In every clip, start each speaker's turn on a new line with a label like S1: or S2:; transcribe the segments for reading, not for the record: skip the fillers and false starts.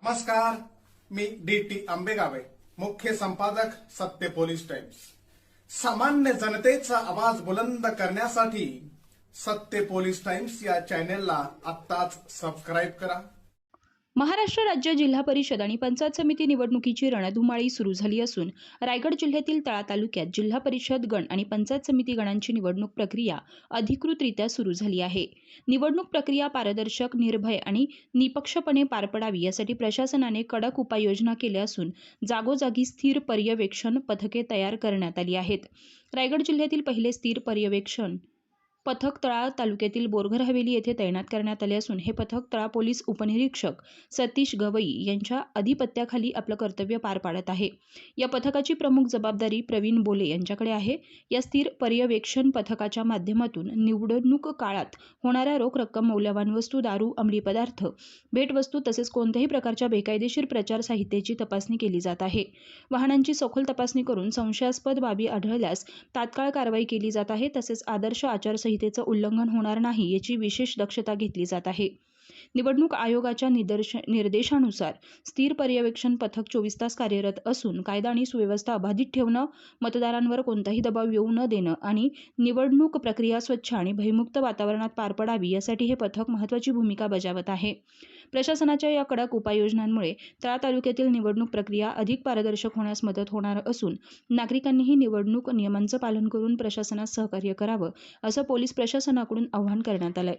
S1: नमस्कार, मी डी.टी. आंबेगावे, मुख्य संपादक सत्य पोलीस टाइम्स। सामान्य जनतेचा आवाज बुलंद करण्यासाठी सत्य पोलीस टाइम्स या चॅनेलला आत्ताच सबस्क्राईब करा।
S2: महाराष्ट्र राज्य जिल्हा परिषद आणि पंचायत समिती निवडणुकीची रणधुमाळी सुरू झाली असून रायगड जिल्ह्यातील तळा तालुक्यात जिल्हा परिषद गण आणि पंचायत समिती गणांची निवडणूक प्रक्रिया अधिकृतरित्या सुरू झाली आहे। निवडणूक प्रक्रिया पारदर्शक, निर्भय आणि निपक्षपणे पार पडावी यासाठी प्रशासनाने कडक उपाययोजना केल्या असून जागोजागी स्थिर पर्यवेक्षण पथके तयार करण्यात आली आहेत। रायगड जिल्ह्यातील पहिले स्थिर पर्यवेक्षण पथक तळा तालुक्यातील बोरघर हवेली येथे तैनात करण्यात आले असून हे पथक तळा पोलीस उपनिरीक्षक सतीश गवई यांच्या अधिपत्याखाली आपलं कर्तव्य पार पाडत आहे। या पथकाची प्रमुख जबाबदारी प्रवीण बोले यांच्याकडे आहे। या स्थिर पर्यवेक्षण पथकाच्या माध्यमातून निवडणूक काळात होणाऱ्या रोख रक्कम, मौल्यवान वस्तू, दारू, अंमली पदार्थ, भेटवस्तू तसेच कोणत्याही प्रकारच्या बेकायदेशीर प्रचार साहित्याची तपासणी केली जात आहे। वाहनांची सखोल तपासणी करून संशयास्पद बाबी आढळल्यास तात्काळ कारवाई केली जात आहे। तसेच आदर्श आचारसंहितेचं उल्लंघन होणार नाही याची विशेष दक्षता घेतली जात आहे। निवडणूक आयोगाच्या निर्देशानुसार स्थिर पर्यवेक्षण पथक 24 तास कार्यरत असून कायदा आणि सुव्यवस्था अबाधित ठेवणं, मतदारांवर कोणताही दबाव येऊ न देणं आणि निवडणूक प्रक्रिया स्वच्छ आणि भयमुक्त वातावरणात पार पडावी यासाठी हे पथक महत्त्वाची भूमिका बजावत आहे। प्रशासनाच्या या कडक उपाययोजनांमुळे तळा तालुक्यातील निवडणूक प्रक्रिया अधिक पारदर्शक होण्यास मदत होणार असून नागरिकांनीही निवडणूक नियमांचं पालन करून प्रशासनास सहकार्य करावं असं पोलीस प्रशासनाकडून आवाहन करण्यात आलंय।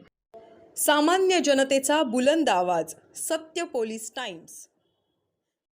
S3: सामान्य जनतेचा बुलंद आवाज, सत्य पोलीस टाइम्स।